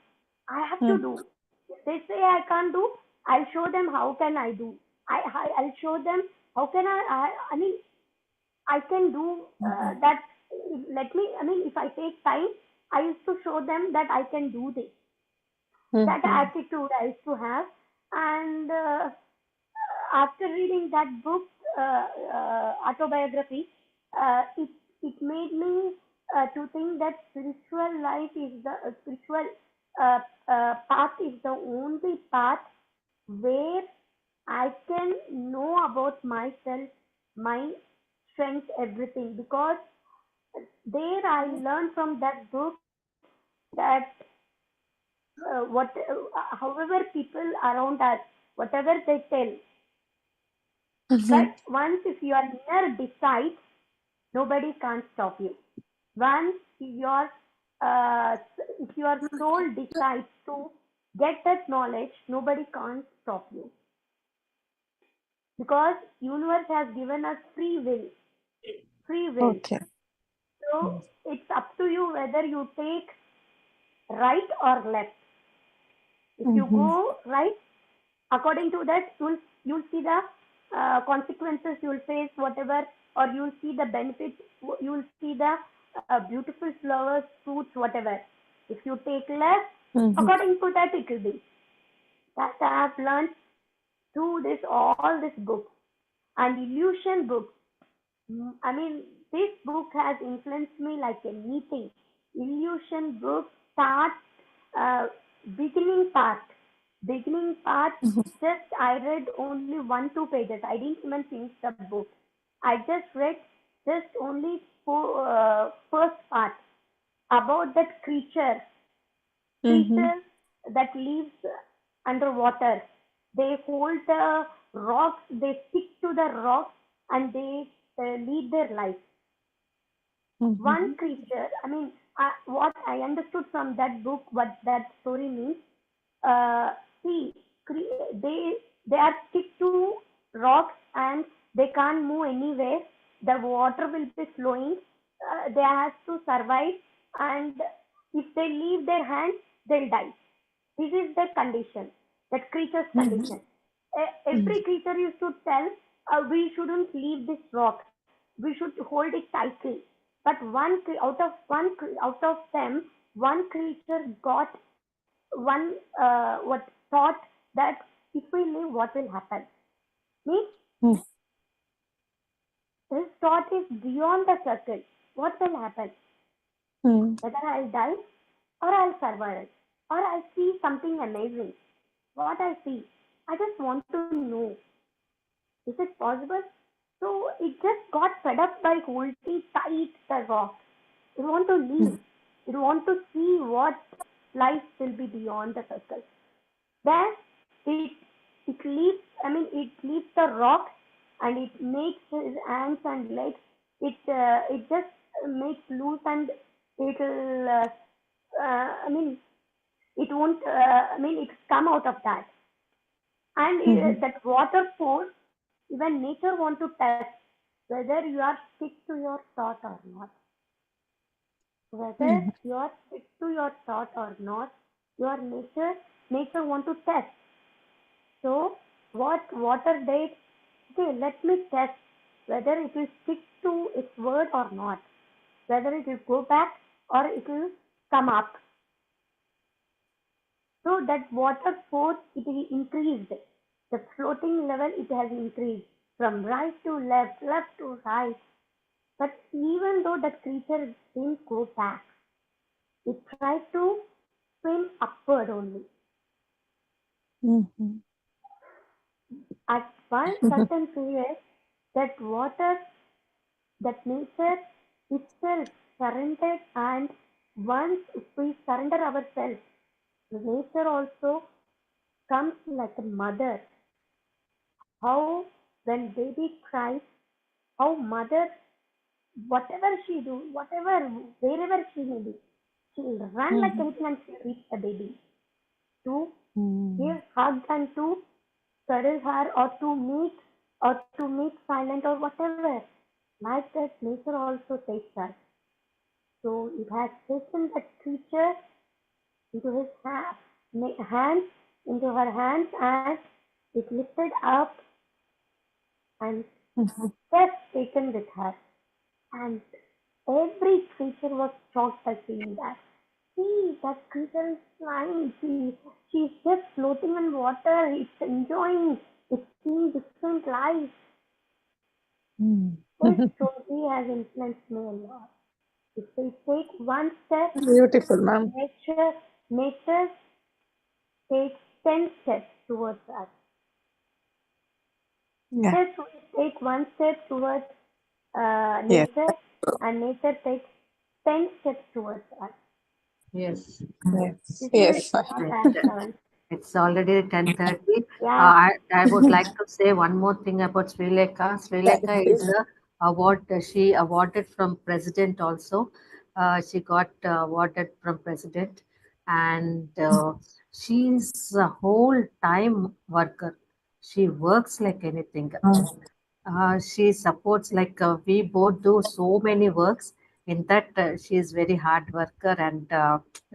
I have to Hmm. do. If they say I can't do, I'll show them how can I do. I'll show them how can I mean I can do that. Let me. I mean, if I take time, I used to show them that I can do this. That Mhm. attitude I used to have, and after reading that book, autobiography, it made me to think that spiritual life is the spiritual uh, path is the only path where I can know about myself, my strength, everything. Because there I learned from that book that however people around us, whatever they tell, but Mhm. once if your inner decides, nobody can stop you. Once uh, if your soul decides to get that knowledge, nobody can stop you, because universe has given us free will. Free will. Okay. So it's up to you whether you take right or left. If you Mhm. go right, according to that, you'll see the consequences you'll face, whatever, or you'll see the benefits, you'll see the beautiful flowers, fruits, whatever. If you take left, Mhm. according to that, it will be. That I have learned through this all this book and illusion book. I mean, this book has influenced me like anything. Illusion book starts uh, beginning part. Beginning part, just I read only 1-2 pages. I didn't even finish the book. I just read just only first part about that Mhm. creature that lives underwater. They hold the rocks, they stick to the rocks, and they lead their life. One Mhm. creature, I mean, what I understood from that book, what that story means, see, they are stick to rocks and they can't move anywhere. The water will be flowing. They have to survive, and if they leave their hands, they'll die. This is the condition, that creature's Mhm. condition. Every creature used to tell, we shouldn't leave this rock. We should hold it tightly. But out of them, one creature got one what thought that if we leave, what will happen? Means Mhm. his thought is beyond the circle. What will happen? Mhm. Whether I'll die or I'll survive it, or I'll see something amazing. What I see, I just want to know. Is it possible? So it just got fed up by holding tight the rock. It want to leave. It want to see what life will be beyond the circle. Then it it leaves. I mean, it leaves the rock, and it makes his hands and legs. It just makes loose, and it'll. I mean, it won't. I mean, it's come out of that, and Mhm. that water force. Even nature want to test whether you are stick to your thought or not. Whether Mhm. you are stick to your thought or not, your nature want to test. So what water did? Okay, let me test whether it will stick to its word or not. whether it will go back or it will come up. So that water force, it is increased. The floating level, it has increased from right to left, left to right. But even though that creature didn't go back, it tried to swim upward only. Mhm. At one certain period, that water, that nature itself surrendered, and once we surrender ourselves, nature also comes like a mother. How when baby cries, how mother, whatever she do, whatever, wherever she may be, she'll run like Mhm. anything and she'll reach the baby to Mhm. give hug and to cuddle her, or to meet silent or whatever. Like that, nature also takes us. So it has taken that creature into his hands, into her hands, and it lifted up and Mhm. just taken with her. And every creature was shocked by seeing that. See, that creature is flying. She's just floating in water. It's enjoying. It's seeing different life. Mhm. This story has influenced me a lot. If we take one step, Beautiful, ma'am. nature takes 10 steps towards us. Yeah. Just we take one step towards Yes. nature, and nature takes 10 steps towards us. Yes. Yes. This Yes. is not as done. It's already 10:30. Yeah. I would like to say one more thing about Sri Lanka. Sri Lanka is a award. She awarded from president also. She got awarded from president, and she's a whole time worker. She works like anything. She supports like we both do so many works. In that, she is very hard worker, and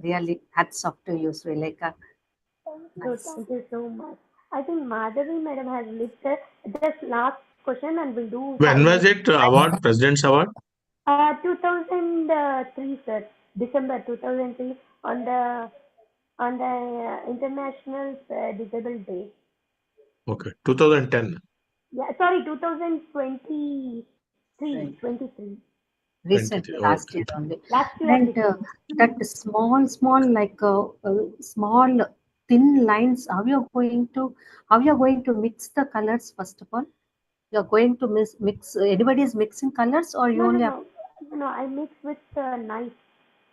really hats off to you, Sri Lanka. Nice. Thank you so much. I think Madhavi madam has listed just last question and we'll do When 5 was minutes. it award? President's award? 2003, sir. December 2003 on the International Disabled Day. Okay, 2010. Yeah, sorry, 2023. Right. 23. Recently, 23. last Okay. year only. Last year, And December. that small, like small thin lines, how you're going to mix the colors, first of all? You're going to mix, anybody is mixing colors, or you No, no, only have, no. No, I mix with knife,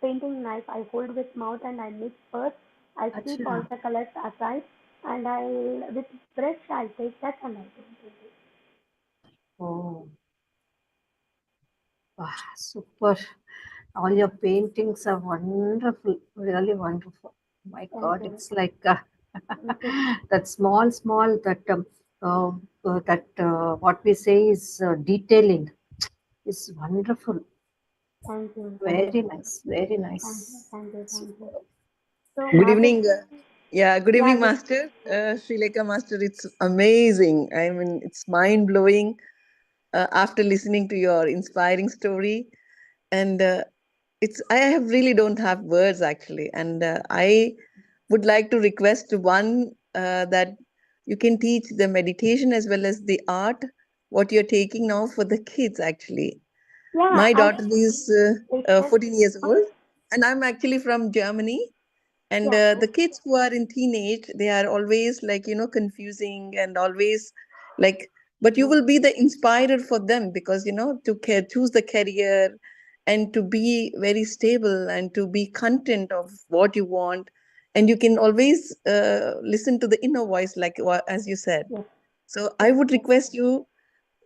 painting knife. I hold with mouth and I mix first. I keep all Acha. the colors aside, and with brush I take that and I do it. Oh, super. All your paintings are wonderful, really wonderful. My Thank God, you. it's like Thank you. that small, what we say is detailing is wonderful. Thank you. Very nice, very Thank you. nice. Thank you. Super. So, Good Madhavi, evening. Yeah, good yeah, evening, Master. Sri Lanka Master, it's amazing. I mean, it's mind blowing after listening to your inspiring story. And I have really don't have words actually. And I would like to request one that you can teach the meditation as well as the art, what you're taking now for the kids actually. yeah, My I daughter is request. 14 years old, and I'm actually from Germany. And Yeah, the kids who are in teenage, they are always like, confusing and always like, but you will be the inspirer for them because, to choose the career and to be very stable and to be content of what you want. And you can always listen to the inner voice, like as you said. yes, So I would request you,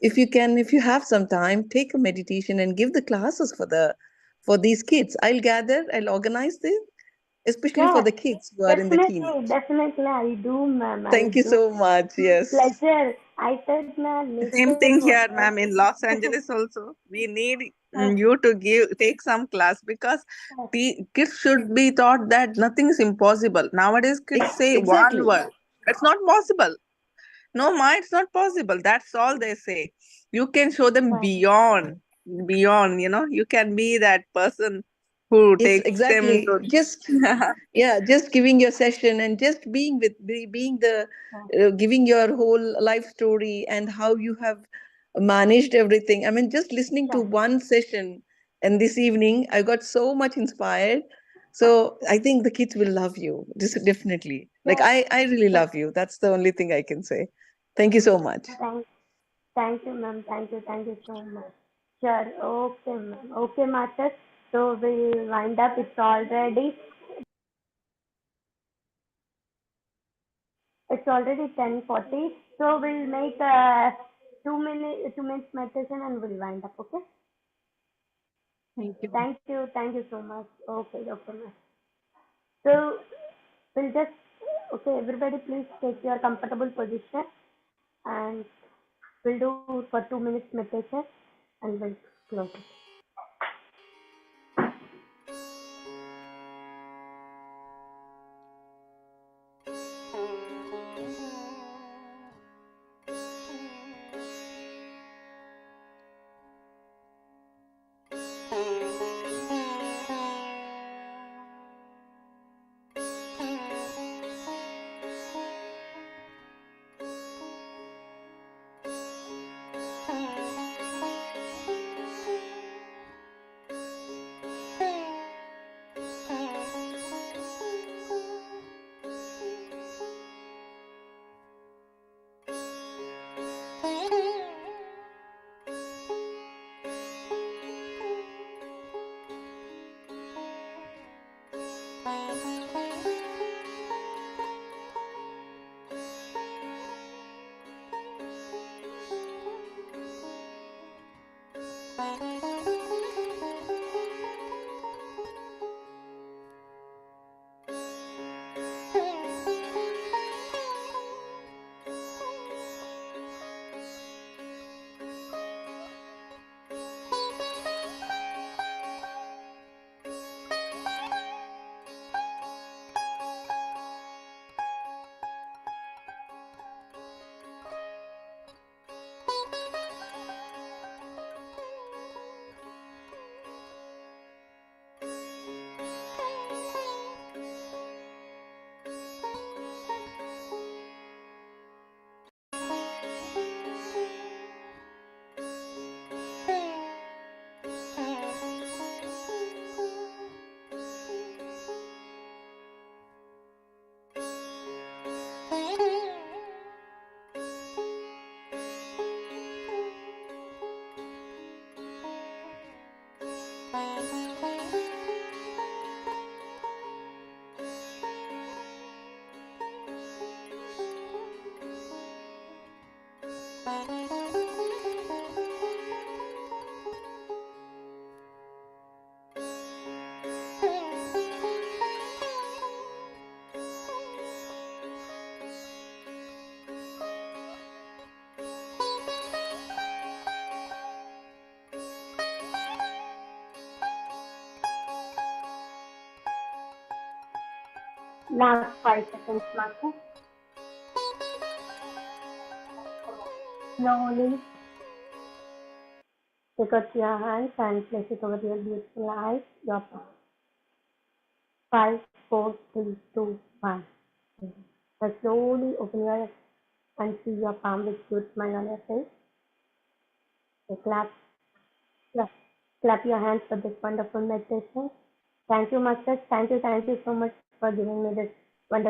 if you have some time, take a meditation and give the classes for these kids. I'll organize this, especially for yeah, the kids who are in the teenage. definitely, I do, ma'am. I Thank you do. so much. Yes. Pleasure. I said, ma'am, Same nature thing was here, ma'am. In Los Angeles also, we need uh, you to take some class because kids should be taught that nothing is impossible. Nowadays, kids say one Exactly. word. It's not possible. No, ma, it's not possible. That's all they say. You can show them right. beyond. beyond, you can be that person who Yes, takes them exactly. to. Just giving your session and just being being the giving your whole life story and how you have managed everything. I mean, just listening to Sure. one session and this evening, I got so much inspired. So I think the kids will love you. Just definitely. Like Sure. I really Sure. love you. That's the only thing I can say. Thank you so much. Thank you, ma'am. Thank you so much. Sure. Okay, ma'am. Okay, Masters. So we'll wind up. It's already 10:40. So we'll make a 2 minutes meditation and we'll wind up. Okay. Thank you. Thank you so much. Okay, Dr. Ma'am. So we'll just okay. Everybody, please take your comfortable position and we'll do for 2 minutes meditation and we'll close it. Last 5 seconds, Martha. Slowly take out your hands and place it over your beautiful eyes, your palm. 5, 4, 3, 2, 1. Now slowly open your eyes and see your palm with good smile on your face. So clap, clap your hands for this wonderful meditation. Thank you, Masters. Thank you so much for giving me this